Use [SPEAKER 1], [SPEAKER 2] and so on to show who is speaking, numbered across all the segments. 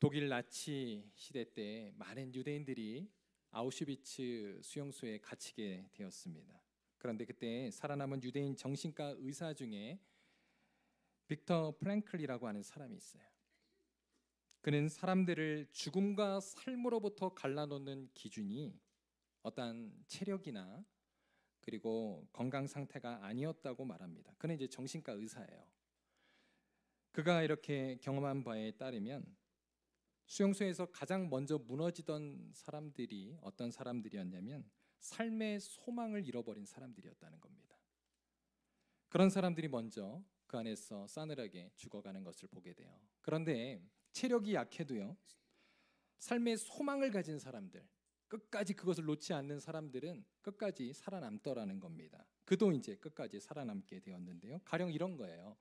[SPEAKER 1] 독일 나치 시대 때 많은 유대인들이 아우슈비츠 수용소에 갇히게 되었습니다. 그런데 그때 살아남은 유대인 정신과 의사 중에 빅터 프랭클이라고 하는 사람이 있어요. 그는 사람들을 죽음과 삶으로부터 갈라놓는 기준이 어떠한 체력이나 그리고 건강 상태가 아니었다고 말합니다. 그는 이제 정신과 의사예요. 그가 이렇게 경험한 바에 따르면 수용소에서 가장 먼저 무너지던 사람들이 어떤 사람들이었냐면 삶의 소망을 잃어버린 사람들이었다는 겁니다. 그런 사람들이 먼저 그 안에서 싸늘하게 죽어가는 것을 보게 돼요. 그런데 체력이 약해도요, 삶의 소망을 가진 사람들, 끝까지 그것을 놓지 않는 사람들은 끝까지 살아남더라는 겁니다. 그도 이제 끝까지 살아남게 되었는데요. 가령 이런 거예요.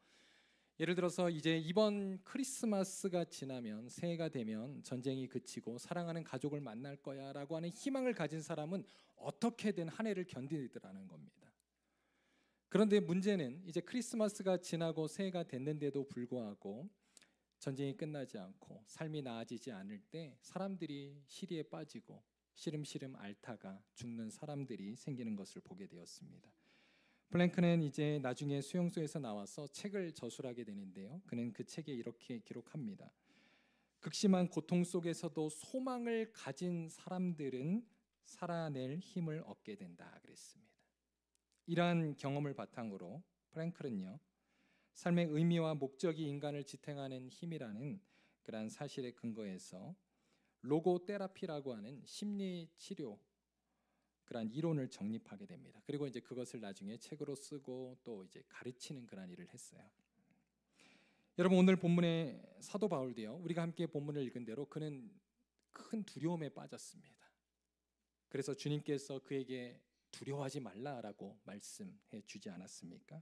[SPEAKER 1] 예를 들어서 이제 이번 크리스마스가 지나면, 새해가 되면 전쟁이 그치고 사랑하는 가족을 만날 거야 라고 하는 희망을 가진 사람은 어떻게든 한 해를 견디더라는 겁니다. 그런데 문제는 이제 크리스마스가 지나고 새해가 됐는데도 불구하고 전쟁이 끝나지 않고 삶이 나아지지 않을 때 사람들이 시리에 빠지고 시름시름 앓다가 죽는 사람들이 생기는 것을 보게 되었습니다. 플랭크는 이제 나중에 수용소에서 나와서 책을 저술하게 되는데요. 그는 그 책에 이렇게 기록합니다. 극심한 고통 속에서도 소망을 가진 사람들은 살아낼 힘을 얻게 된다 그랬습니다. 이러한 경험을 바탕으로 프랭클은요, 삶의 의미와 목적이 인간을 지탱하는 힘이라는 그러한 사실에 근거해서 로고 테라피라고 하는 심리 치료 그러한 이론을 정립하게 됩니다. 그리고 이제 그것을 나중에 책으로 쓰고 또 이제 가르치는 그런 일을 했어요. 여러분, 오늘 본문의 사도 바울도요, 우리가 함께 본문을 읽은 대로 그는 큰 두려움에 빠졌습니다. 그래서 주님께서 그에게 두려워하지 말라라고 말씀해 주지 않았습니까?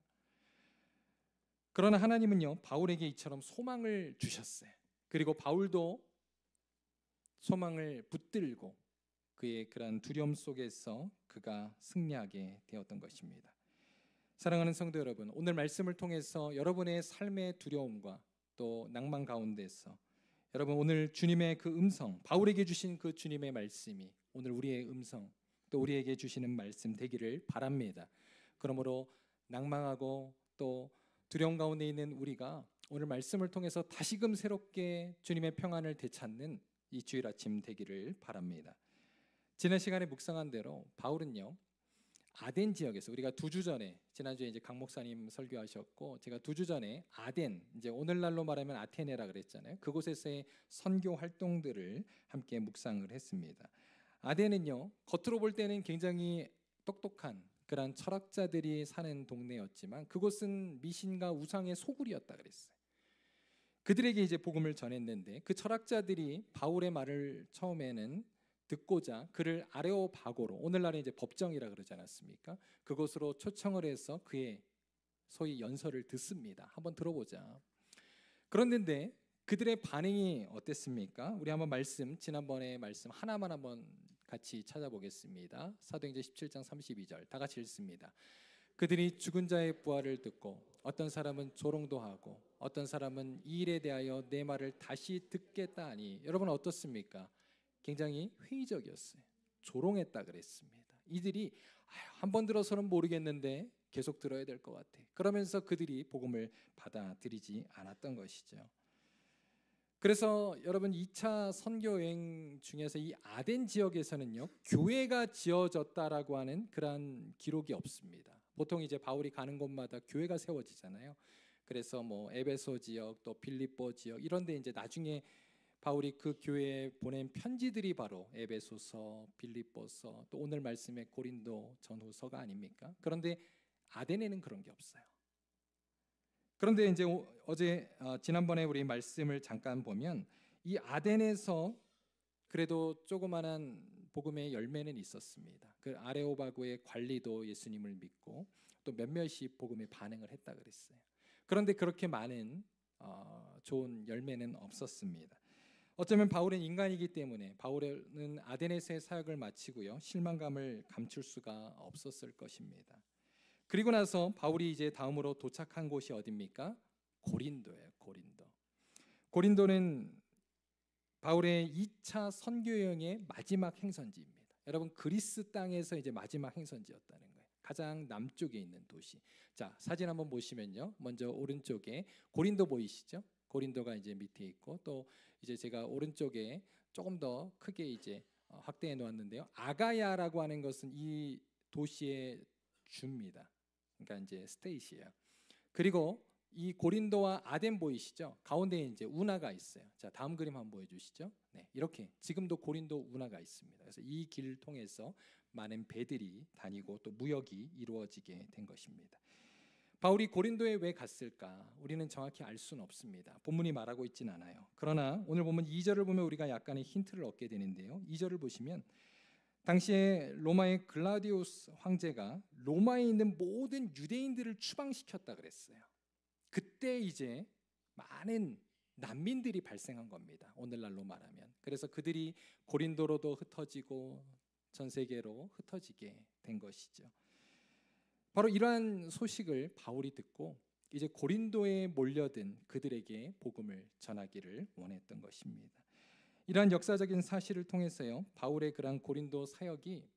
[SPEAKER 1] 그러나 하나님은요, 바울에게 이처럼 소망을 주셨어요. 그리고 바울도 소망을 붙들고 그의 그러한 두려움 속에서 그가 승리하게 되었던 것입니다. 사랑하는 성도 여러분, 오늘 말씀을 통해서 여러분의 삶의 두려움과 또 낭만 가운데서 여러분 오늘 주님의 그 음성, 바울에게 주신 그 주님의 말씀이 오늘 우리의 음성, 또 우리에게 주시는 말씀 되기를 바랍니다. 그러므로 낭망하고 또 두려움 가운데 있는 우리가 오늘 말씀을 통해서 다시금 새롭게 주님의 평안을 되찾는 이 주일 아침 되기를 바랍니다. 지난 시간에 묵상한 대로 바울은요, 아덴 지역에서, 우리가 2주 전에, 지난주에 이제 강 목사님 설교하셨고 제가 2주 전에 아덴, 이제 오늘날로 말하면 아테네라 그랬잖아요. 그곳에서의 선교 활동들을 함께 묵상을 했습니다. 아덴은요, 겉으로 볼 때는 굉장히 똑똑한 그런 철학자들이 사는 동네였지만 그곳은 미신과 우상의 소굴이었다 그랬어요. 그들에게 이제 복음을 전했는데 그 철학자들이 바울의 말을 처음에는 듣고자 그를 아레오바고로, 오늘날에 이제 법정이라 그러지 않았습니까? 그곳으로 초청을 해서 그의 소위 연설을 듣습니다. 한번 들어보자. 그런데 그들의 반응이 어땠습니까? 우리 한번 지난번에 말씀 하나만 한번 같이 찾아보겠습니다. 사도행전 17장 32절 다 같이 읽습니다. 그들이 죽은 자의 부활을 듣고 어떤 사람은 조롱도 하고 어떤 사람은 이 일에 대하여 내 말을 다시 듣겠다 하니, 여러분 어떻습니까? 굉장히 회의적이었어요. 조롱했다 그랬습니다. 이들이 한 번 들어서는 모르겠는데 계속 들어야 될 것 같아. 그러면서 그들이 복음을 받아들이지 않았던 것이죠. 그래서 여러분 2차 선교 여행 중에서 이 아덴 지역에서는요, 교회가 지어졌다라고 하는 그러한 기록이 없습니다. 보통 이제 바울이 가는 곳마다 교회가 세워지잖아요. 그래서 뭐 에베소 지역 또 빌립보 지역 이런 데 이제 나중에 바울이 그 교회에 보낸 편지들이 바로 에베소서, 빌립보서, 또 오늘 말씀의 고린도 전후서가 아닙니까? 그런데 아덴에는 그런 게 없어요. 그런데 이제 지난번에 우리 말씀을 잠깐 보면 이 아덴에서 그래도 조그만한 복음의 열매는 있었습니다. 그 아레오바고의 관리도 예수님을 믿고 또 몇몇이 복음에 반응을 했다 그랬어요. 그런데 그렇게 많은 좋은 열매는 없었습니다. 어쩌면 바울은 인간이기 때문에 바울은 아덴에서의 사역을 마치고요, 실망감을 감출 수가 없었을 것입니다. 그리고 나서 바울이 이제 다음으로 도착한 곳이 어디입니까? 고린도예요. 고린도는 바울의 2차 선교 여행의 마지막 행선지입니다. 여러분, 그리스 땅에서 이제 마지막 행선지였다는 거예요. 가장 남쪽에 있는 도시. 자, 사진 한번 보시면요. 먼저 오른쪽에 고린도 보이시죠? 고린도가 이제 밑에 있고, 또 이제 제가 오른쪽에 조금 더 크게 이제 확대해 놓았는데요. 아가야라고 하는 것은 이 도시의 주입니다. 그러니까 이제 스테이시예요. 그리고 이 고린도와 아덴 보이시죠? 가운데에 이제 운하가 있어요. 자, 다음 그림 한번 보여주시죠. 네, 이렇게 지금도 고린도 운하가 있습니다. 그래서 이 길을 통해서 많은 배들이 다니고 또 무역이 이루어지게 된 것입니다. 바울이 고린도에 왜 갔을까? 우리는 정확히 알 수는 없습니다. 본문이 말하고 있진 않아요. 그러나 오늘 보면 2절을 보면 우리가 약간의 힌트를 얻게 되는데요. 2절을 보시면 당시에 로마의 글라디우스 황제가 로마에 있는 모든 유대인들을 추방시켰다 그랬어요. 그때 이제 많은 난민들이 발생한 겁니다. 오늘날로 말하면. 그래서 그들이 고린도로도 흩어지고 전 세계로 흩어지게 된 것이죠. 바로 이러한 소식을 바울이 듣고 이제 고린도에 몰려든 그들에게 복음을 전하기를 원했던 것입니다. 이러한 역사적인 사실을 통해서요, 바울의 그러한 고린도 사역이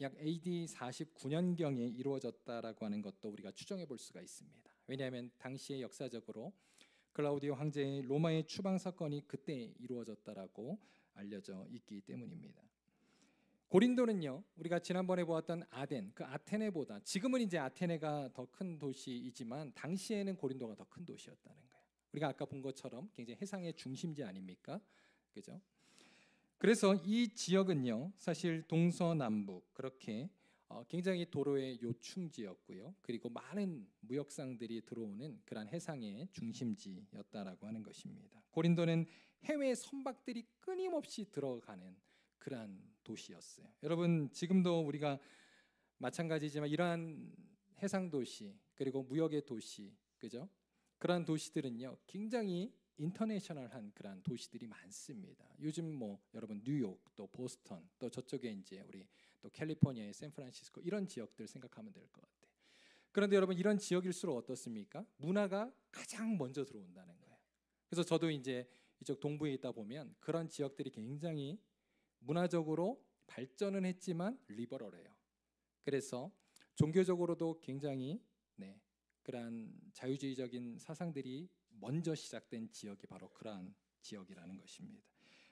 [SPEAKER 1] 약 AD 49년경에 이루어졌다라고 하는 것도 우리가 추정해 볼 수가 있습니다. 왜냐하면 당시에 역사적으로 클라우디오 황제의 로마의 추방 사건이 그때 이루어졌다라고 알려져 있기 때문입니다. 고린도는요, 우리가 지난번에 보았던 아덴, 그 아테네보다, 지금은 이제 아테네가 더 큰 도시이지만 당시에는 고린도가 더 큰 도시였다는 거예요. 우리가 아까 본 것처럼 굉장히 해상의 중심지 아닙니까? 그죠? 그래서 이 지역은요, 사실 동서남북 그렇게 굉장히 도로의 요충지였고요. 그리고 많은 무역상들이 들어오는 그런 해상의 중심지였다라고 하는 것입니다. 고린도는 해외 선박들이 끊임없이 들어가는 그러한 도시였어요. 여러분, 지금도 우리가 마찬가지지만 이러한 해상 도시 그리고 무역의 도시, 그죠? 그러한 도시들은요, 굉장히 인터내셔널한 그런 도시들이 많습니다. 요즘 뭐 여러분 뉴욕, 또 보스턴, 또 저쪽에 이제 우리 또 캘리포니아의 샌프란시스코 이런 지역들 생각하면 될 것 같아요. 그런데 여러분, 이런 지역일수록 어떻습니까? 문화가 가장 먼저 들어온다는 거예요. 그래서 저도 이제 이쪽 동부에 있다 보면 그런 지역들이 굉장히 문화적으로 발전은 했지만 리버럴해요. 그래서 종교적으로도 굉장히 그러한 자유주의적인 사상들이 먼저 시작된 지역이 바로 그러한 지역이라는 것입니다.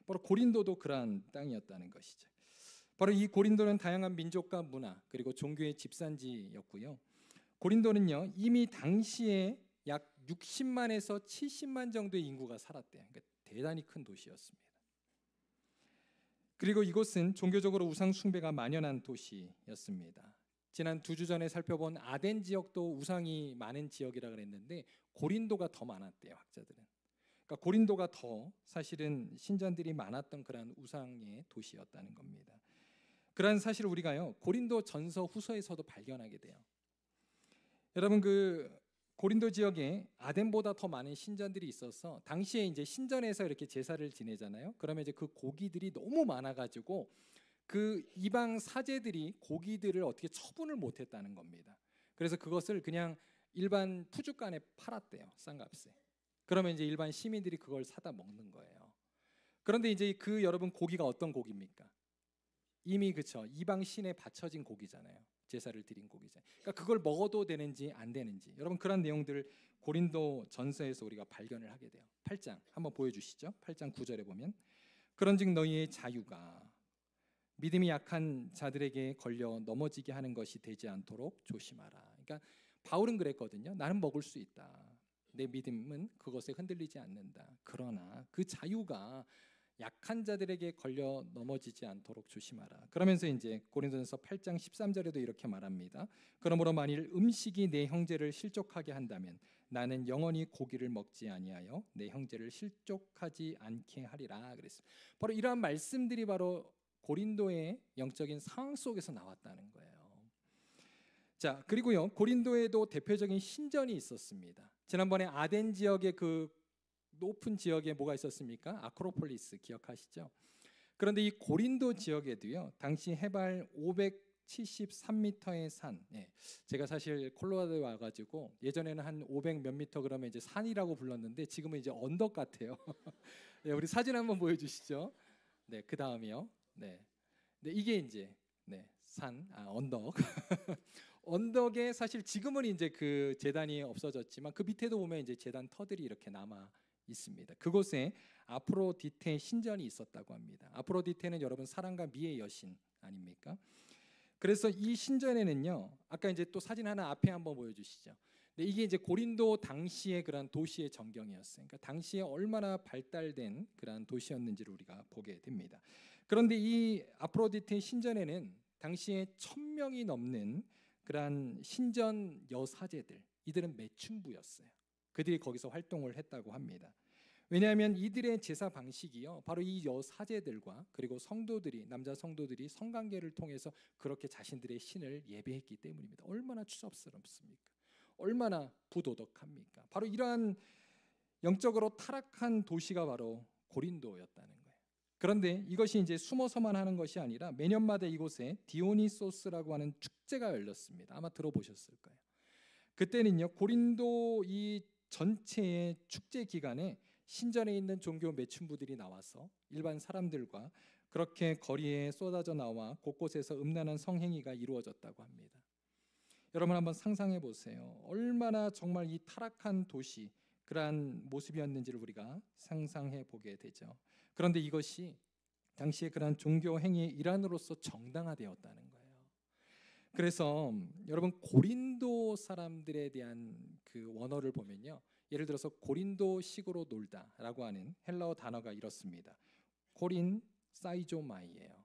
[SPEAKER 1] 바로 고린도도 그러한 땅이었다는 것이죠. 바로 이 고린도는 다양한 민족과 문화 그리고 종교의 집산지였고요. 고린도는요, 이미 당시에 약 60만에서 70만 정도의 인구가 살았대요. 그러니까 대단히 큰 도시였습니다. 그리고 이곳은 종교적으로 우상 숭배가 만연한 도시였습니다. 지난 2주 전에 살펴본 아덴 지역도 우상이 많은 지역이라 그랬는데 고린도가 더 많았대요, 학자들은. 그러니까 고린도가 더 사실은 신전들이 많았던 그런 우상의 도시였다는 겁니다. 그런 사실을 우리가요, 고린도 전서 후서에서도 발견하게 돼요. 여러분, 그 고린도 지역에 아덴보다 더 많은 신전들이 있어서 당시에 이제 신전에서 이렇게 제사를 지내잖아요. 그러면 이제 그 고기들이 너무 많아가지고 그 이방 사제들이 고기들을 어떻게 처분을 못했다는 겁니다. 그래서 그것을 그냥 일반 푸주간에 팔았대요, 싼 값에. 그러면 이제 일반 시민들이 그걸 사다 먹는 거예요. 그런데 이제 그 여러분 고기가 어떤 고기입니까? 이미 그쵸, 이방 신에 바쳐진 고기잖아요. 제사를 드린 고기잖아요. 그러니까 그걸 먹어도 되는지 안 되는지, 여러분 그런 내용들을 고린도 전서에서 우리가 발견을 하게 돼요. 8장 한번 보여주시죠. 8장 9절에 보면 그런즉 너희의 자유가 믿음이 약한 자들에게 걸려 넘어지게 하는 것이 되지 않도록 조심하라. 그러니까 바울은 그랬거든요. 나는 먹을 수 있다. 내 믿음은 그것에 흔들리지 않는다. 그러나 그 자유가 약한 자들에게 걸려 넘어지지 않도록 조심하라. 그러면서 이제 고린도전서 8장 13절에도 이렇게 말합니다. 그러므로 만일 음식이 내 형제를 실족하게 한다면 나는 영원히 고기를 먹지 아니하여 내 형제를 실족하지 않게 하리라 그랬습니다. 바로 이러한 말씀들이 바로 고린도의 영적인 상황 속에서 나왔다는 거예요. 자, 그리고요, 고린도에도 대표적인 신전이 있었습니다. 지난번에 아덴 지역의 그 높은 지역에 뭐가 있었습니까? 아크로폴리스 기억하시죠? 그런데 이 고린도 지역에도요, 당시 해발 173m의 산. 예. 제가 사실 콜로라도에 와가지고 예전에는 한 500 몇 미터 그러면 이제 산이라고 불렀는데 지금은 이제 언덕 같아요. 네, 우리 사진 한번 보여주시죠. 네, 그 다음이요. 네, 네 이게 이제 언덕. 언덕에 사실 지금은 이제 그 제단이 없어졌지만 그 밑에도 보면 이제 제단 터들이 이렇게 남아 있습니다. 그곳에 아프로디테 신전이 있었다고 합니다. 아프로디테는 여러분 사랑과 미의 여신 아닙니까? 그래서 이 신전에는요, 아까 이제 또 사진 하나 앞에 한번 보여주시죠. 네, 이게 이제 고린도 당시의 그런 도시의 전경이었어요. 그러니까 당시에 얼마나 발달된 그런 도시였는지를 우리가 보게 됩니다. 그런데 이 아프로디테 신전에는 당시에 1000명이 넘는 그러한 신전 여사제들, 이들은 매춘부였어요. 그들이 거기서 활동을 했다고 합니다. 왜냐하면 이들의 제사 방식이요, 바로 이 여사제들과 그리고 성도들이, 남자 성도들이 성관계를 통해서 그렇게 자신들의 신을 예배했기 때문입니다. 얼마나 추잡스럽습니까? 얼마나 부도덕합니까? 바로 이러한 영적으로 타락한 도시가 바로 고린도였다는 거예요. 그런데 이것이 이제 숨어서만 하는 것이 아니라 매년마다 이곳에 디오니소스라고 하는 축제가 열렸습니다. 아마 들어보셨을 거예요. 그때는요, 고린도 이 전체의 축제 기간에 신전에 있는 종교 매춘부들이 나와서 일반 사람들과 그렇게 거리에 쏟아져 나와 곳곳에서 음란한 성행위가 이루어졌다고 합니다. 여러분 한번 상상해 보세요. 얼마나 정말 이 타락한 도시, 그러한 모습이었는지를 우리가 상상해 보게 되죠. 그런데 이것이 당시에 그러한 종교 행위의 일환으로서 정당화되었다는 거예요. 그래서 여러분 고린도 사람들에 대한 그 원어를 보면요, 예를 들어서 고린도식으로 놀다라고 하는 헬라어 단어가 이렇습니다. 코린 사이조마이예요.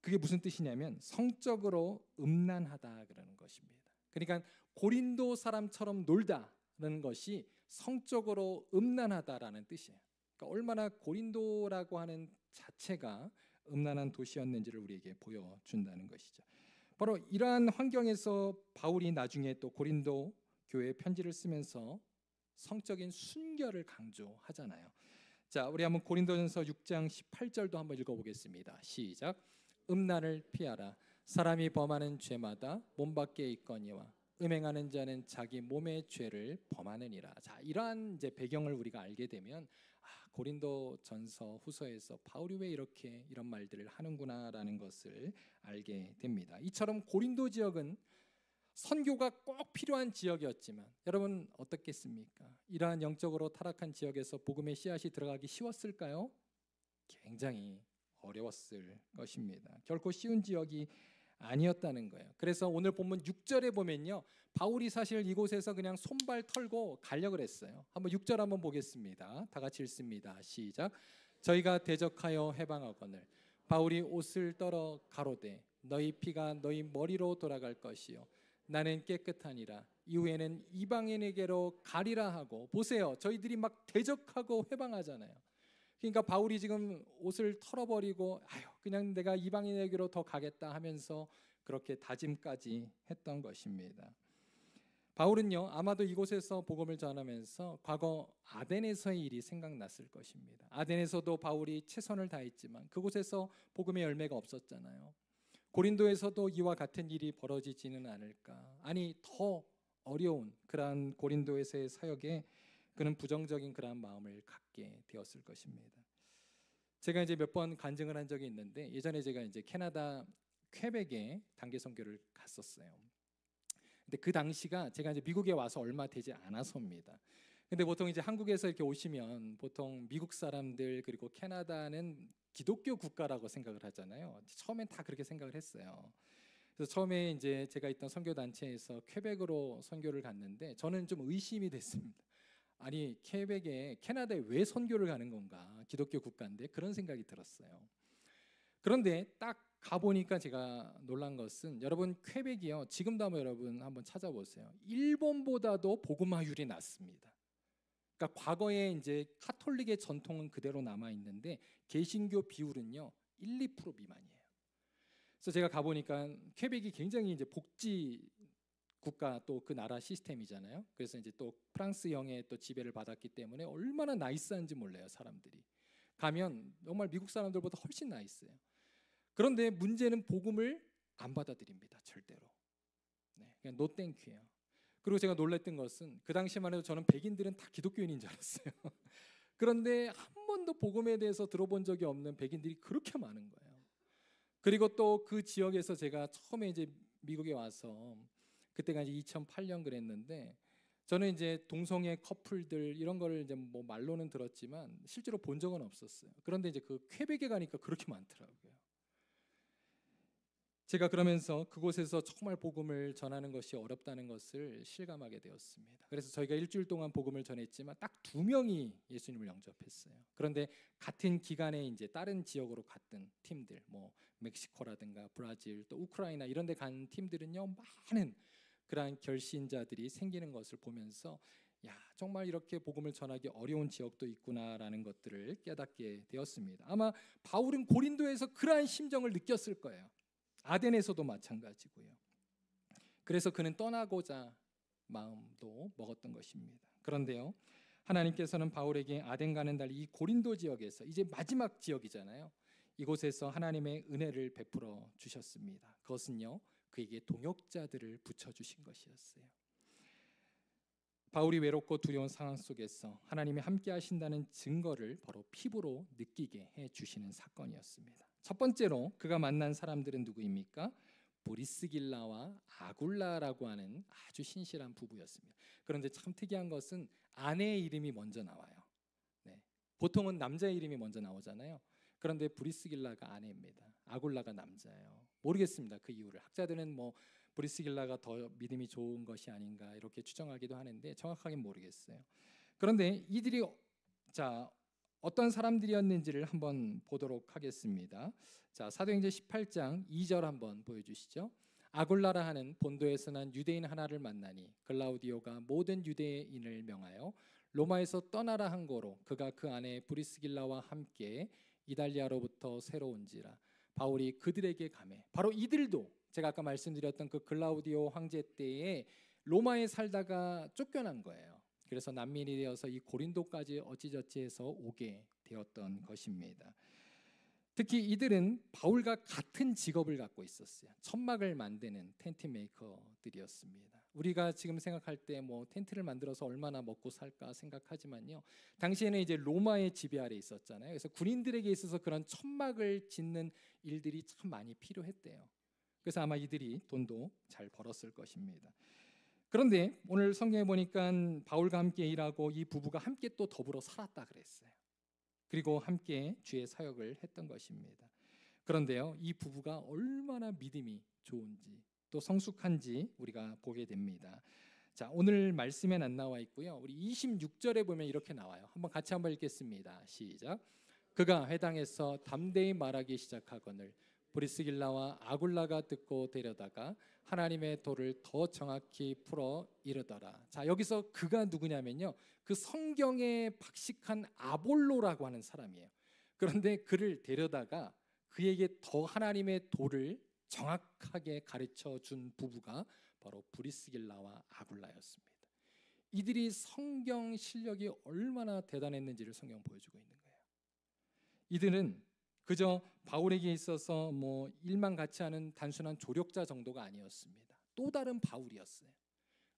[SPEAKER 1] 그게 무슨 뜻이냐면 성적으로 음란하다 그러는 것입니다. 그러니까 고린도 사람처럼 놀다라는 것이 성적으로 음란하다라는 뜻이에요. 그러니까 얼마나 고린도라고 하는 자체가 음란한 도시였는지를 우리에게 보여준다는 것이죠. 바로 이러한 환경에서 바울이 나중에 또 고린도 교회에 편지를 쓰면서 성적인 순결을 강조하잖아요. 자, 우리 한번 고린도전서 6장 18절도 한번 읽어보겠습니다. 시작. 음란을 피하라. 사람이 범하는 죄마다 몸 밖에 있거니와 음행하는 자는 자기 몸의 죄를 범하느니라. 자, 이러한 이제 배경을 우리가 알게 되면 고린도전서 후서에서 바울이 왜 이렇게 이런 말들을 하는구나라는 것을 알게 됩니다. 이처럼 고린도 지역은 선교가 꼭 필요한 지역이었지만 여러분 어떻겠습니까? 이러한 영적으로 타락한 지역에서 복음의 씨앗이 들어가기 쉬웠을까요? 굉장히 어려웠을 것입니다. 결코 쉬운 지역이 아니었다는 거예요. 그래서 오늘 본문 6절에 보면요, 바울이 사실 이곳에서 그냥 손발 털고 가려고 했어요. 한번 6절 한번 보겠습니다. 다 같이 읽습니다. 시작. 저희가 대적하여 해방하거늘 바울이 옷을 떨어 가로되 너희 피가 너희 머리로 돌아갈 것이요 나는 깨끗하니라. 이후에는 이방인에게로 가리라 하고. 보세요, 저희들이 막 대적하고 회방하잖아요. 그러니까 바울이 지금 옷을 털어버리고 그냥 내가 이방인에게로 더 가겠다 하면서 그렇게 다짐까지 했던 것입니다. 바울은요, 아마도 이곳에서 복음을 전하면서 과거 아덴에서의 일이 생각났을 것입니다. 아덴에서도 바울이 최선을 다했지만 그곳에서 복음의 열매가 없었잖아요. 고린도에서도 이와 같은 일이 벌어지지는 않을까. 아니, 더 어려운 그러한 고린도에서의 사역에 그는 부정적인 그러한 마음을 갖게 되었을 것입니다. 제가 이제 몇 번 간증을 한 적이 있는데, 예전에 제가 이제 캐나다 퀘벡에 단기 선교를 갔었어요. 근데 그 당시가 제가 이제 미국에 와서 얼마 되지 않아서입니다. 근데 보통 이제 한국에서 이렇게 오시면 보통 미국 사람들 그리고 캐나다는 기독교 국가라고 생각을 하잖아요. 처음엔 다 그렇게 생각을 했어요. 그래서 처음에 이제 제가 있던 선교 단체에서 퀘벡으로 선교를 갔는데 저는 좀 의심이 됐습니다. 아니, 퀘벡에 캐나다에 왜 선교를 가는 건가? 기독교 국가인데 그런 생각이 들었어요. 그런데 딱 가보니까 제가 놀란 것은 여러분 퀘벡이요, 지금도 한번 여러분 한번 찾아보세요. 일본보다도 복음화율이 낮습니다. 그러니까 과거에 이제 카톨릭의 전통은 그대로 남아 있는데 개신교 비율은요 1, 2% 미만이에요. 그래서 제가 가보니까 퀘벡이 굉장히 이제 복지 국가 또 그 나라 시스템이잖아요. 그래서 이제 또 프랑스형의 또 지배를 받았기 때문에 얼마나 나이스한지 몰라요. 사람들이 가면 정말 미국 사람들보다 훨씬 나이스해요. 그런데 문제는 복음을 안 받아들입니다. 절대로. 네, 그냥 노 땡큐예요. 그리고 제가 놀랐던 것은 그 당시만 해도 저는 백인들은 다 기독교인인 줄 알았어요. 그런데 한 번도 복음에 대해서 들어본 적이 없는 백인들이 그렇게 많은 거예요. 그리고 또 그 지역에서 제가 처음에 이제 미국에 와서 그때가 이제 2008년 그랬는데 저는 이제 동성애 커플들 이런 거를 이제 뭐 말로는 들었지만 실제로 본 적은 없었어요. 그런데 이제 그 퀘벡에 가니까 그렇게 많더라고요. 제가 그러면서 그곳에서 정말 복음을 전하는 것이 어렵다는 것을 실감하게 되었습니다. 그래서 저희가 일주일 동안 복음을 전했지만 딱 2명이 예수님을 영접했어요. 그런데 같은 기간에 이제 다른 지역으로 갔던 팀들, 뭐 멕시코라든가 브라질, 또 우크라이나 이런 데 간 팀들은요, 많은 그러한 결신자들이 생기는 것을 보면서 야, 정말 이렇게 복음을 전하기 어려운 지역도 있구나라는 것들을 깨닫게 되었습니다. 아마 바울은 고린도에서 그러한 심정을 느꼈을 거예요. 아덴에서도 마찬가지고요. 그래서 그는 떠나고자 마음도 먹었던 것입니다. 그런데요, 하나님께서는 바울에게 아덴 가는 달리 이 고린도 지역에서 이제 마지막 지역이잖아요. 이곳에서 하나님의 은혜를 베풀어 주셨습니다. 그것은요, 그에게 동역자들을 붙여주신 것이었어요. 바울이 외롭고 두려운 상황 속에서 하나님이 함께 하신다는 증거를 바로 피부로 느끼게 해주시는 사건이었습니다. 첫 번째로 그가 만난 사람들은 누구입니까? 브리스길라와 아굴라라고 하는 아주 신실한 부부였습니다. 그런데 참 특이한 것은 아내의 이름이 먼저 나와요. 네. 보통은 남자의 이름이 먼저 나오잖아요. 그런데 브리스길라가 아내입니다. 아굴라가 남자예요. 모르겠습니다. 그 이유를. 학자들은 뭐 브리스길라가 더 믿음이 좋은 것이 아닌가 이렇게 추정하기도 하는데 정확하게 모르겠어요. 그런데 이들이 자 어떤 사람들이었는지를 한번 보도록 하겠습니다. 자, 사도행전 18장 2절 한번 보여주시죠. 아굴라라 하는 본도에서 난 유대인 하나를 만나니 글라우디오가 모든 유대인을 명하여 로마에서 떠나라 한 거로 그가 그 아내 브리스길라와 함께 이달리아로부터 새로 온지라. 바울이 그들에게 가매. 바로 이들도 제가 아까 말씀드렸던 그 글라우디오 황제 때에 로마에 살다가 쫓겨난 거예요. 그래서 난민이 되어서 이 고린도까지 어찌저찌해서 오게 되었던 것입니다. 특히 이들은 바울과 같은 직업을 갖고 있었어요. 천막을 만드는 텐트 메이커들이었습니다. 우리가 지금 생각할 때 뭐 텐트를 만들어서 얼마나 먹고 살까 생각하지만요, 당시에는 이제 로마의 지배 아래 있었잖아요. 그래서 군인들에게 있어서 그런 천막을 짓는 일들이 참 많이 필요했대요. 그래서 아마 이들이 돈도 잘 벌었을 것입니다. 그런데 오늘 성경에 보니까 바울과 함께 일하고 이 부부가 함께 또 더불어 살았다 그랬어요. 그리고 함께 주의 사역을 했던 것입니다. 그런데요, 이 부부가 얼마나 믿음이 좋은지 또 성숙한지 우리가 보게 됩니다. 자, 오늘 말씀엔 안 나와 있고요. 우리 26절에 보면 이렇게 나와요. 같이 한번 읽겠습니다. 시작. 그가 회당에서 담대히 말하기 시작하거늘 브리스길라와 아굴라가 듣고 데려다가 하나님의 도를 더 정확히 풀어 이르더라. 자, 여기서 그가 누구냐면요, 그 성경에 박식한 아볼로라고 하는 사람이에요. 그런데 그를 데려다가 그에게 더 하나님의 도를 정확하게 가르쳐 준 부부가 바로 브리스길라와 아굴라였습니다. 이들이 성경 실력이 얼마나 대단했는지를 성경 보여주고 있는 거예요. 이들은 그저 바울에게 있어서 뭐 일만 같이 하는 단순한 조력자 정도가 아니었습니다. 또 다른 바울이었어요.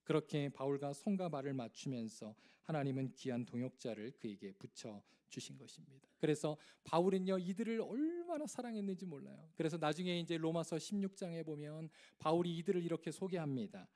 [SPEAKER 1] 그렇게 바울과 손과 발을 맞추면서 하나님은 귀한 동역자를 그에게 붙여 주신 것입니다. 그래서 바울은요, 이들을 얼마나 사랑했는지 몰라요. 그래서 나중에 이제 로마서 16장에 보면 바울이 이들을 이렇게 소개합니다.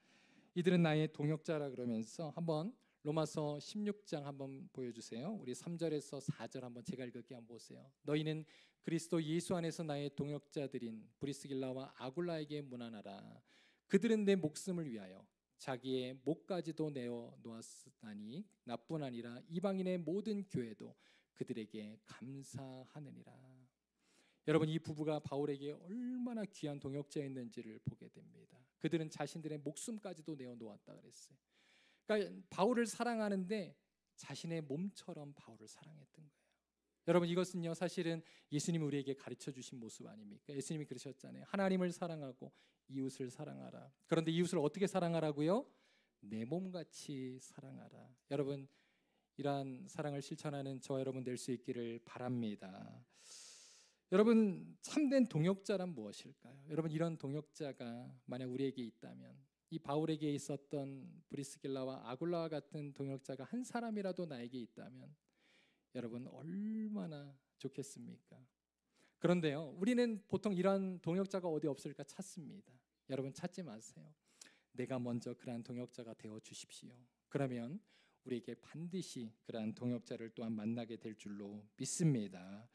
[SPEAKER 1] 이들은 나의 동역자라 그러면서 한번 로마서 16장 한번 보여주세요. 우리 3절에서 4절 한번 제가 읽을게 한번 보세요. 너희는 그리스도 예수 안에서 나의 동역자들인 브리스길라와 아굴라에게 문안하라. 그들은 내 목숨을 위하여 자기의 목까지도 내어 놓았으니 나뿐 아니라 이방인의 모든 교회도 그들에게 감사하느니라. 여러분, 이 부부가 바울에게 얼마나 귀한 동역자였는지를 보게 됩니다. 그들은 자신들의 목숨까지도 내어 놓았다 그랬어요. 그러니까 바울을 사랑하는데 자신의 몸처럼 바울을 사랑했던 거예요. 여러분, 이것은요 사실은 예수님이 우리에게 가르쳐 주신 모습 아닙니까? 예수님이 그러셨잖아요. 하나님을 사랑하고 이웃을 사랑하라. 그런데 이웃을 어떻게 사랑하라고요? 내 몸같이 사랑하라. 여러분, 이러한 사랑을 실천하는 저와 여러분 될 수 있기를 바랍니다. 여러분, 참된 동역자란 무엇일까요? 여러분, 이런 동역자가 만약 우리에게 있다면, 이 바울에게 있었던 브리스길라와 아굴라와 같은 동역자가 한 사람이라도 나에게 있다면 여러분 얼마나 좋겠습니까? 그런데요, 우리는 보통 이런 동역자가 어디 없을까 찾습니다. 여러분, 찾지 마세요. 내가 먼저 그러한 동역자가 되어 주십시오. 그러면 우리에게 반드시 그러한 동역자를 또한 만나게 될 줄로 믿습니다.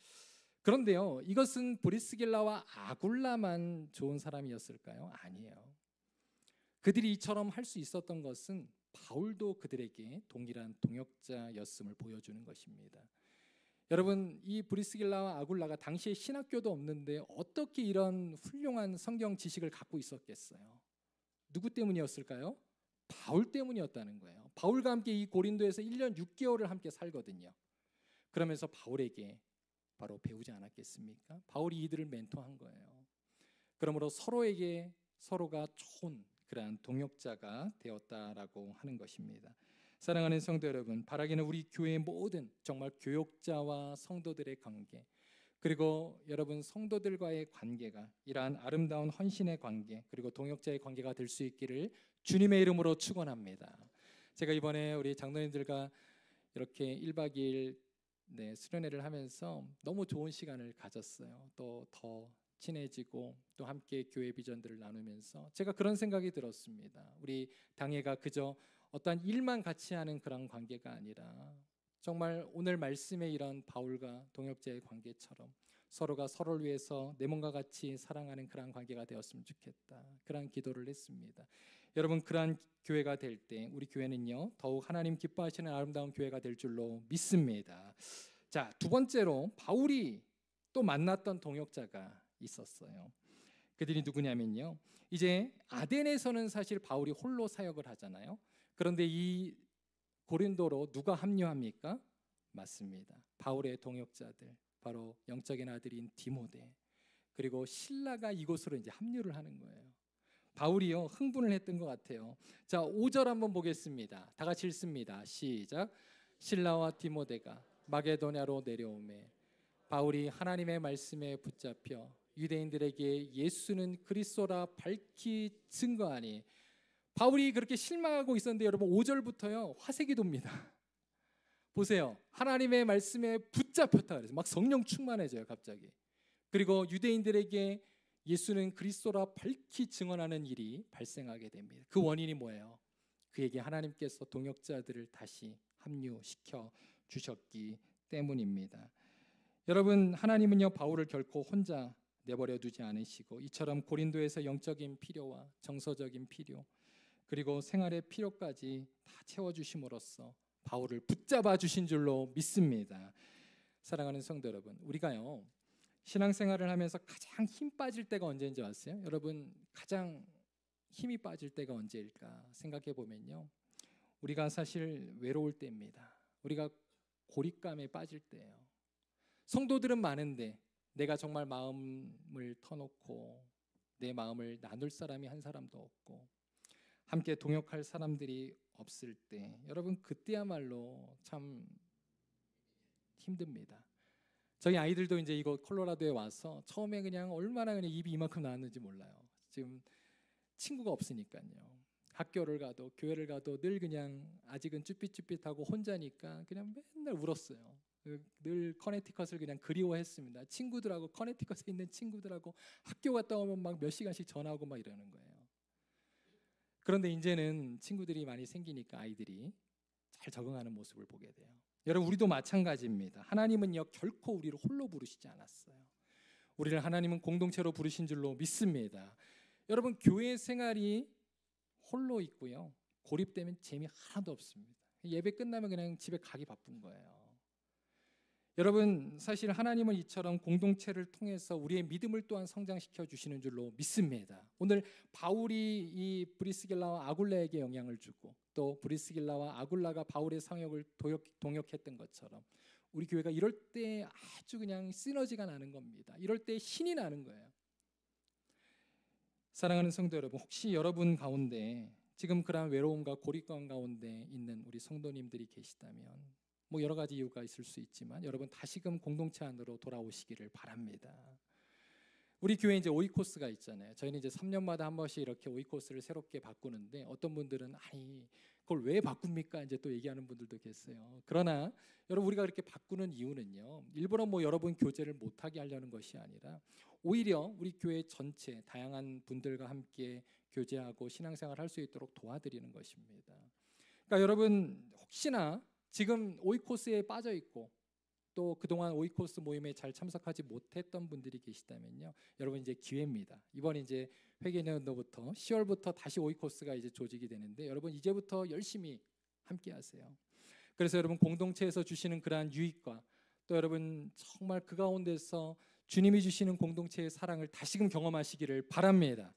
[SPEAKER 1] 그런데요, 이것은 브리스길라와 아굴라만 좋은 사람이었을까요? 아니에요. 그들이 이처럼 할 수 있었던 것은 바울도 그들에게 동일한 동역자였음을 보여주는 것입니다. 여러분, 이 브리스길라와 아굴라가 당시에 신학교도 없는데 어떻게 이런 훌륭한 성경 지식을 갖고 있었겠어요? 누구 때문이었을까요? 바울 때문이었다는 거예요. 바울과 함께 이 고린도에서 1년 6개월을 함께 살거든요. 그러면서 바울에게 바로 배우지 않았겠습니까? 바울이 이들을 멘토한 거예요. 그러므로 서로에게 서로가 좋은 그러한 동역자가 되었다라고 하는 것입니다. 사랑하는 성도 여러분, 바라기는 우리 교회의 모든 정말 교역자와 성도들의 관계, 그리고 여러분 성도들과의 관계가 이러한 아름다운 헌신의 관계, 그리고 동역자의 관계가 될 수 있기를 주님의 이름으로 축원합니다. 제가 이번에 우리 장로님들과 이렇게 1박 2일 수련회를 하면서 너무 좋은 시간을 가졌어요. 또 더 친해지고 또 함께 교회 비전들을 나누면서 제가 그런 생각이 들었습니다. 우리 당회가 그저 어떠한 일만 같이 하는 그런 관계가 아니라 정말 오늘 말씀에 이런 바울과 동역자의 관계처럼 서로가 서로를 위해서 내 몸과 같이 사랑하는 그런 관계가 되었으면 좋겠다. 그런 기도를 했습니다. 여러분, 그러한 교회가 될 때 우리 교회는요 더욱 하나님 기뻐하시는 아름다운 교회가 될 줄로 믿습니다. 자, 두 번째로 바울이 또 만났던 동역자가 있었어요. 그들이 누구냐면요, 이제 아덴에서는 사실 바울이 홀로 사역을 하잖아요. 그런데 이 고린도로 누가 합류합니까? 맞습니다. 바울의 동역자들, 바로 영적인 아들인 디모데, 그리고 신라가 이곳으로 이제 합류를 하는 거예요. 바울이요 흥분을 했던 것 같아요. 자, 5절 한번 보겠습니다. 다 같이 읽습니다. 시작. 신라와 디모데가 마게도냐로 내려오매 바울이 하나님의 말씀에 붙잡혀 유대인들에게 예수는 그리스도라 밝히 증거하니, 바울이 그렇게 실망하고 있었는데 여러분 5절부터요 화색이 돕니다. 보세요. 하나님의 말씀에 붙잡혔다 그래서 막 성령 충만해져요 갑자기. 그리고 유대인들에게 예수는 그리스도라 밝히 증언하는 일이 발생하게 됩니다. 그 원인이 뭐예요? 그에게 하나님께서 동역자들을 다시 합류시켜 주셨기 때문입니다. 여러분, 하나님은요 바울을 결코 혼자 내버려 두지 않으시고 이처럼 고린도에서 영적인 필요와 정서적인 필요, 그리고 생활의 필요까지 다 채워주심으로써 바울을 붙잡아 주신 줄로 믿습니다. 사랑하는 성도 여러분, 우리가요 신앙생활을 하면서 가장 힘 빠질 때가 언제인지 아세요? 여러분, 가장 힘이 빠질 때가 언제일까 생각해 보면요, 우리가 사실 외로울 때입니다. 우리가 고립감에 빠질 때예요. 성도들은 많은데 내가 정말 마음을 터놓고 내 마음을 나눌 사람이 한 사람도 없고 함께 동역할 사람들이 없을 때, 여러분 그때야말로 참 힘듭니다. 저희 아이들도 이제 이곳 콜로라도에 와서 처음에 그냥 얼마나 그냥 입이 이만큼 나왔는지 몰라요. 지금 친구가 없으니까요. 학교를 가도 교회를 가도 늘 그냥 아직은 쭈삣쭈삣하고 혼자니까 그냥 맨날 울었어요. 늘 커네티컷을 그냥 그리워했습니다. 친구들하고 커네티컷에 있는 친구들하고 학교 갔다 오면 막 몇 시간씩 전화하고 막 이러는 거예요. 그런데 이제는 친구들이 많이 생기니까 아이들이 잘 적응하는 모습을 보게 돼요. 여러분, 우리도 마찬가지입니다. 하나님은요 결코 우리를 홀로 부르시지 않았어요. 우리를 하나님은 공동체로 부르신 줄로 믿습니다. 여러분, 교회 생활이 홀로 있고요 고립되면 재미 하나도 없습니다. 예배 끝나면 그냥 집에 가기 바쁜 거예요. 여러분, 사실 하나님은 이처럼 공동체를 통해서 우리의 믿음을 또한 성장시켜 주시는 줄로 믿습니다. 오늘 바울이 이 브리스길라와 아굴라에게 영향을 주고 또 브리스길라와 아굴라가 바울의 상역을 동역했던 것처럼 우리 교회가 이럴 때 아주 그냥 시너지가 나는 겁니다. 이럴 때 신이 나는 거예요. 사랑하는 성도 여러분, 혹시 여러분 가운데 지금 그러한 외로움과 고립감 가운데 있는 우리 성도님들이 계시다면 뭐 여러 가지 이유가 있을 수 있지만 여러분 다시금 공동체 안으로 돌아오시기를 바랍니다. 우리 교회 이제 오이코스가 있잖아요. 저희는 이제 3년마다 한 번씩 이렇게 오이코스를 새롭게 바꾸는데 어떤 분들은 아니 그걸 왜 바꿉니까? 이제 또 얘기하는 분들도 계세요. 그러나 여러분 우리가 그렇게 바꾸는 이유는요. 일부러 뭐 여러분 교제를 못하게 하려는 것이 아니라 오히려 우리 교회 전체 다양한 분들과 함께 교제하고 신앙생활 할 수 있도록 도와드리는 것입니다. 그러니까 여러분 혹시나 지금 오이코스에 빠져 있고 또 그동안 오이코스 모임에 잘 참석하지 못했던 분들이 계시다면요. 여러분 이제 기회입니다. 이번 이제 회계년도부터 10월부터 다시 오이코스가 이제 조직이 되는데 여러분 이제부터 열심히 함께 하세요. 그래서 여러분 공동체에서 주시는 그러한 유익과 또 여러분 정말 그 가운데서 주님이 주시는 공동체의 사랑을 다시금 경험하시기를 바랍니다.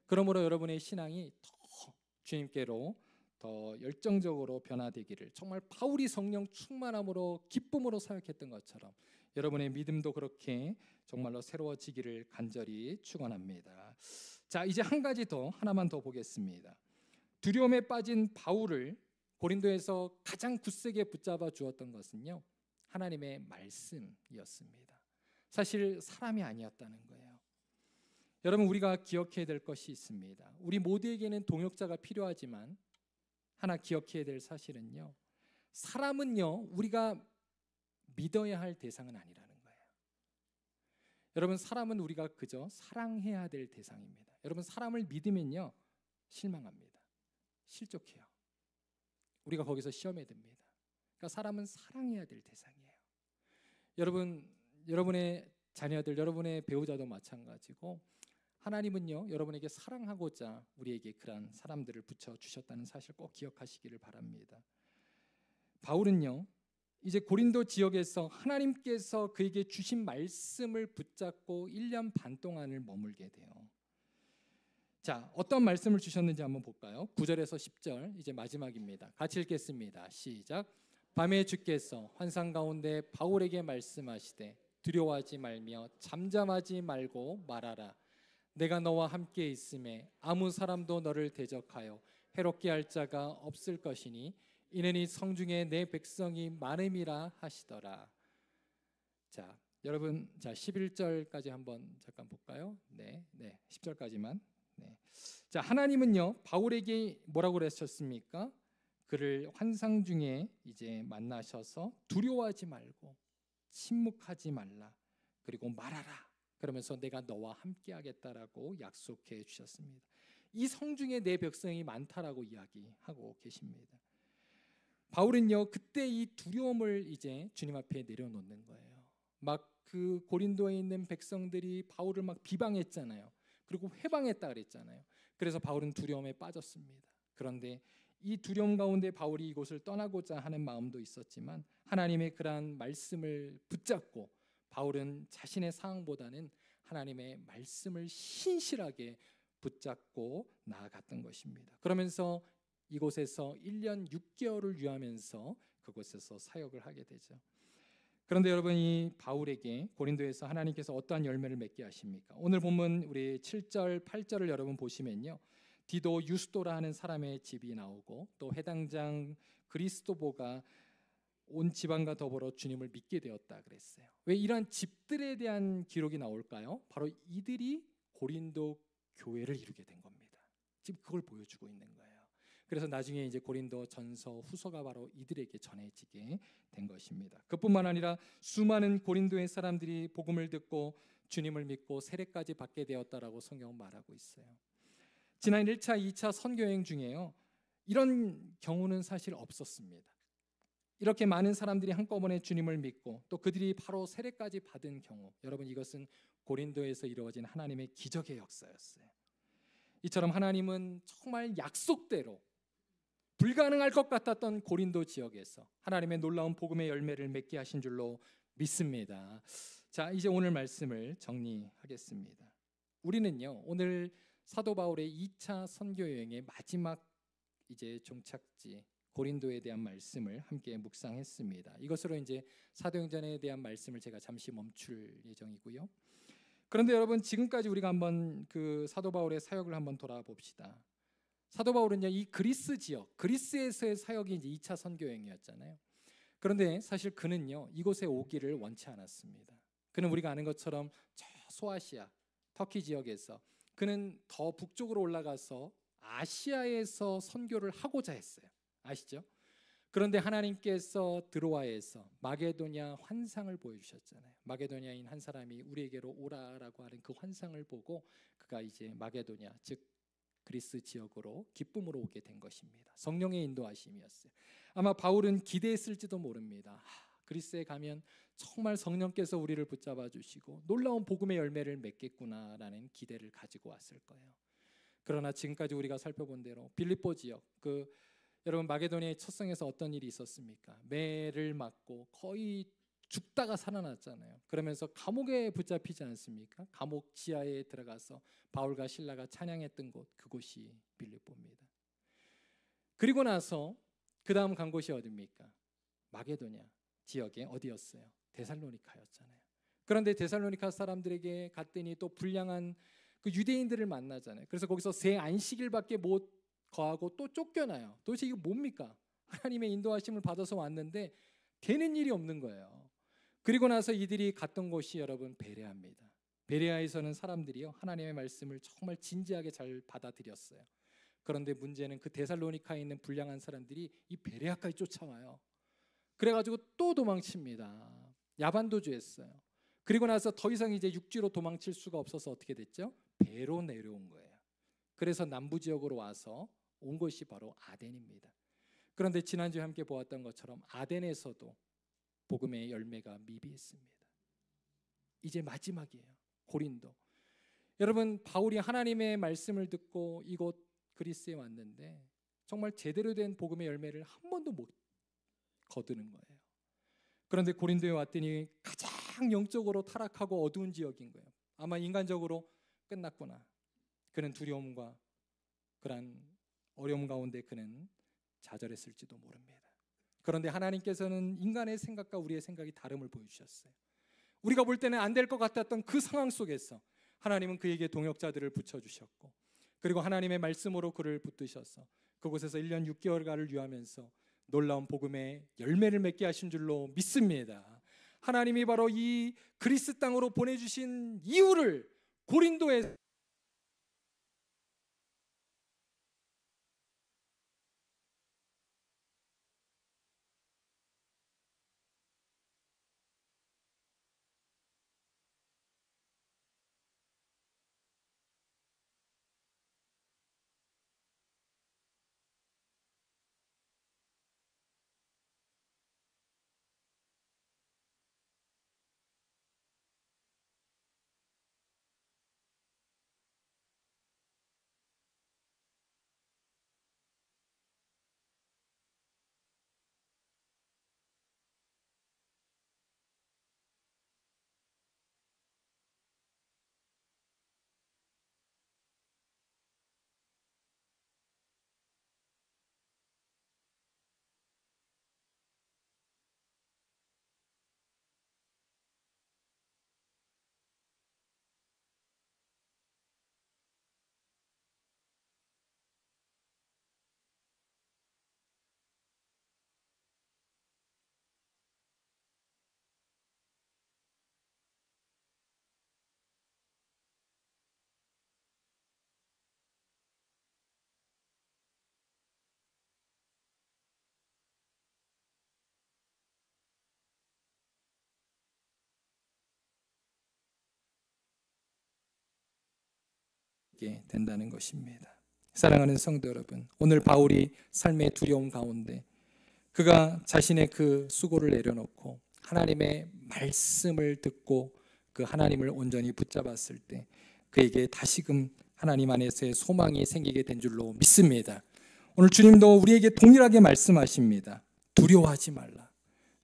[SPEAKER 1] 그러므로 여러분의 신앙이 더 주님께로 더 열정적으로 변화되기를 정말 바울이 성령 충만함으로 기쁨으로 사역했던 것처럼 여러분의 믿음도 그렇게 정말로 새로워지기를 간절히 축원합니다. 자, 이제 한 가지 더 하나만 더 보겠습니다. 두려움에 빠진 바울을 고린도에서 가장 굳세게 붙잡아 주었던 것은요. 하나님의 말씀이었습니다. 사실 사람이 아니었다는 거예요. 여러분 우리가 기억해야 될 것이 있습니다. 우리 모두에게는 동역자가 필요하지만 하나 기억해야 될 사실은요. 사람은요. 우리가 믿어야 할 대상은 아니라는 거예요. 여러분 사람은 우리가 그저 사랑해야 될 대상입니다. 여러분 사람을 믿으면요. 실망합니다. 실족해요. 우리가 거기서 시험에 듭니다. 그러니까 사람은 사랑해야 될 대상이에요. 여러분, 여러분의 자녀들, 여러분의 배우자도 마찬가지고 하나님은요 여러분에게 사랑하고자 우리에게 그러한 사람들을 붙여주셨다는 사실 꼭 기억하시기를 바랍니다. 바울은요 이제 고린도 지역에서 하나님께서 그에게 주신 말씀을 붙잡고 1년 반 동안을 머물게 돼요. 자, 어떤 말씀을 주셨는지 한번 볼까요? 9절에서 10절 이제 마지막입니다. 같이 읽겠습니다. 시작. 밤에 주께서 환상 가운데 바울에게 말씀하시되 두려워하지 말며 잠잠하지 말고 말하라. 내가 너와 함께 있음에 아무 사람도 너를 대적하여 해롭게 할 자가 없을 것이니 이는 이 성중에 내 백성이 많음이라 하시더라. 자, 여러분, 자 11절까지 한번 잠깐 볼까요? 네, 10절까지만. 네. 자, 하나님은요 바울에게 뭐라고 그러셨습니까? 그를 환상 중에 이제 만나셔서 두려워하지 말고 침묵하지 말라. 그리고 말하라. 그러면서 내가 너와 함께 하겠다라고 약속해 주셨습니다. 이 성중에 내 백성이 많다라고 이야기하고 계십니다. 바울은요 그때 이 두려움을 이제 주님 앞에 내려놓는 거예요. 막 그 고린도에 있는 백성들이 바울을 막 비방했잖아요. 그리고 회방했다 그랬잖아요. 그래서 바울은 두려움에 빠졌습니다. 그런데 이 두려움 가운데 바울이 이곳을 떠나고자 하는 마음도 있었지만 하나님의 그러한 말씀을 붙잡고 바울은 자신의 상황보다는 하나님의 말씀을 신실하게 붙잡고 나아갔던 것입니다. 그러면서 이곳에서 1년 6개월을 유하면서 그곳에서 사역을 하게 되죠. 그런데 여러분 이 바울에게 고린도에서 하나님께서 어떠한 열매를 맺게 하십니까? 오늘 본문 우리 7절 8절을 여러분 보시면요. 디도 유스도라 하는 사람의 집이 나오고 또 해당장 그리스도보가 온 지방과 더불어 주님을 믿게 되었다 그랬어요. 왜 이러한 집들에 대한 기록이 나올까요? 바로 이들이 고린도 교회를 이루게 된 겁니다. 지금 그걸 보여주고 있는 거예요. 그래서 나중에 이제 고린도 전서 후서가 바로 이들에게 전해지게 된 것입니다. 그뿐만 아니라 수많은 고린도의 사람들이 복음을 듣고 주님을 믿고 세례까지 받게 되었다라고 성경은 말하고 있어요. 지난 1차, 2차 선교 여행 중에요. 이런 경우는 사실 없었습니다. 이렇게 많은 사람들이 한꺼번에 주님을 믿고 또 그들이 바로 세례까지 받은 경우, 여러분 이것은 고린도에서 이루어진 하나님의 기적의 역사였어요. 이처럼 하나님은 정말 약속대로 불가능할 것 같았던 고린도 지역에서 하나님의 놀라운 복음의 열매를 맺게 하신 줄로 믿습니다. 자, 이제 오늘 말씀을 정리하겠습니다. 우리는요 오늘 사도 바울의 2차 선교 여행의 마지막 이제 종착지 고린도에 대한 말씀을 함께 묵상했습니다. 이것으로 이제 사도행전에 대한 말씀을 제가 잠시 멈출 예정이고요. 그런데 여러분 지금까지 우리가 한번 그 사도 바울의 사역을 한번 돌아봅시다. 사도 바울은요 이 그리스 지역, 그리스에서의 사역이 이제 2차 선교 여행이었잖아요. 그런데 사실 그는요, 이곳에 오기를 원치 않았습니다. 그는 우리가 아는 것처럼 저 소아시아, 터키 지역에서 그는 더 북쪽으로 올라가서 아시아에서 선교를 하고자 했어요. 아시죠? 그런데 하나님께서 드로아에서 마게도냐 환상을 보여주셨잖아요. 마게도냐인 한 사람이 우리에게로 오라라고 하는 그 환상을 보고 그가 이제 마게도냐, 즉 그리스 지역으로 기쁨으로 오게 된 것입니다. 성령의 인도하심이었어요. 아마 바울은 기대했을지도 모릅니다. 그리스에 가면 정말 성령께서 우리를 붙잡아 주시고 놀라운 복음의 열매를 맺겠구나라는 기대를 가지고 왔을 거예요. 그러나 지금까지 우리가 살펴본 대로 빌립보 지역, 여러분 마게도니아의 첫 성에서 어떤 일이 있었습니까? 매를 맞고 거의 죽다가 살아났잖아요. 그러면서 감옥에 붙잡히지 않습니까? 감옥 지하에 들어가서 바울과 실라가 찬양했던 곳, 그곳이 빌립보입니다. 그리고 나서 그 다음 간 곳이 어디입니까? 마게도냐 지역에 어디였어요? 데살로니카였잖아요. 그런데 데살로니카 사람들에게 갔더니 또 불량한 그 유대인들을 만나잖아요. 그래서 거기서 새 안식일밖에 못 거하고 또 쫓겨나요. 도대체 이거 뭡니까? 하나님의 인도하심을 받아서 왔는데 되는 일이 없는 거예요. 그리고 나서 이들이 갔던 곳이 여러분 베레아입니다. 베레아에서는 사람들이요 하나님의 말씀을 정말 진지하게 잘 받아들였어요. 그런데 문제는 그 데살로니카에 있는 불량한 사람들이 이 베레아까지 쫓아와요. 그래가지고 또 도망칩니다. 야반도주했어요. 그리고 나서 더 이상 이제 육지로 도망칠 수가 없어서 어떻게 됐죠? 배로 내려온 거예요. 그래서 남부 지역으로 와서 온 곳이 바로 아덴입니다. 그런데 지난주에 함께 보았던 것처럼 아덴에서도 복음의 열매가 미비했습니다. 이제 마지막이에요. 고린도. 여러분 바울이 하나님의 말씀을 듣고 이곳 그리스에 왔는데 정말 제대로 된 복음의 열매를 한 번도 못 거두는 거예요. 그런데 고린도에 왔더니 가장 영적으로 타락하고 어두운 지역인 거예요. 아마 인간적으로 끝났구나. 그는 두려움과 그런 어려움 가운데 그는 좌절했을지도 모릅니다. 그런데 하나님께서는 인간의 생각과 우리의 생각이 다름을 보여주셨어요. 우리가 볼 때는 안 될 것 같았던 그 상황 속에서 하나님은 그에게 동역자들을 붙여주셨고 그리고 하나님의 말씀으로 그를 붙드셔서 그곳에서 1년 6개월간을 유하면서 놀라운 복음의 열매를 맺게 하신 줄로 믿습니다. 하나님이 바로 이 그리스 땅으로 보내주신 이유를 고린도에 된다는 것입니다. 사랑하는 성도 여러분, 오늘 바울이 삶의 두려움 가운데 그가 자신의 그 수고를 내려놓고 하나님의 말씀을 듣고 그 하나님을 온전히 붙잡았을 때 그에게 다시금 하나님 안에서의 소망이 생기게 된 줄로 믿습니다. 오늘 주님도 우리에게 동일하게 말씀하십니다. 두려워하지 말라.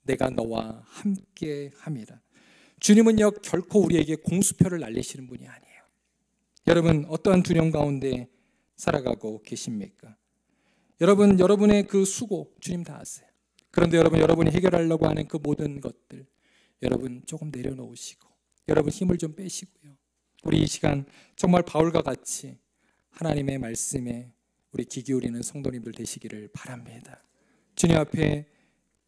[SPEAKER 1] 내가 너와 함께 함이라. 주님은요 결코 우리에게 공수표를 날리시는 분이 아니에요. 여러분 어떠한 두려움 가운데 살아가고 계십니까? 여러분의 그 수고 주님 다 아세요. 그런데 여러분이 해결하려고 하는 그 모든 것들 여러분 조금 내려놓으시고 여러분 힘을 좀 빼시고요. 우리 이 시간 정말 바울과 같이 하나님의 말씀에 우리 귀 기울이는 성도님들 되시기를 바랍니다. 주님 앞에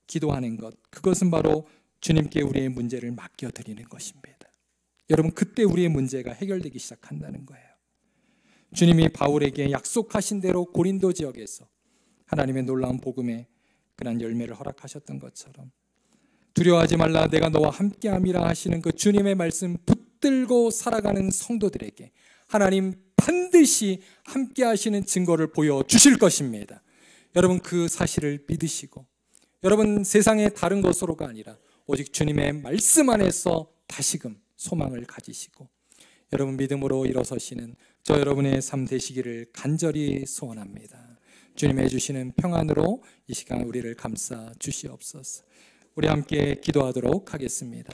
[SPEAKER 1] 기도하는 것, 그것은 바로 주님께 우리의 문제를 맡겨드리는 것입니다. 여러분, 그때 우리의 문제가 해결되기 시작한다는 거예요. 주님이 바울에게 약속하신 대로 고린도 지역에서 하나님의 놀라운 복음에 그런 열매를 허락하셨던 것처럼 두려워하지 말라 내가 너와 함께함이라 하시는 그 주님의 말씀 붙들고 살아가는 성도들에게 하나님 반드시 함께하시는 증거를 보여주실 것입니다. 여러분, 그 사실을 믿으시고 여러분, 세상의 다른 것으로가 아니라 오직 주님의 말씀 안에서 다시금 소망을 가지시고 여러분, 믿음으로 일어서시는 저 여러분의 삶 되시기를 간절히 소원합니다. 주님의 주시는 평안으로 이 시간 우리를 감싸 주시옵소서. 우리 함께 기도하도록 하겠습니다.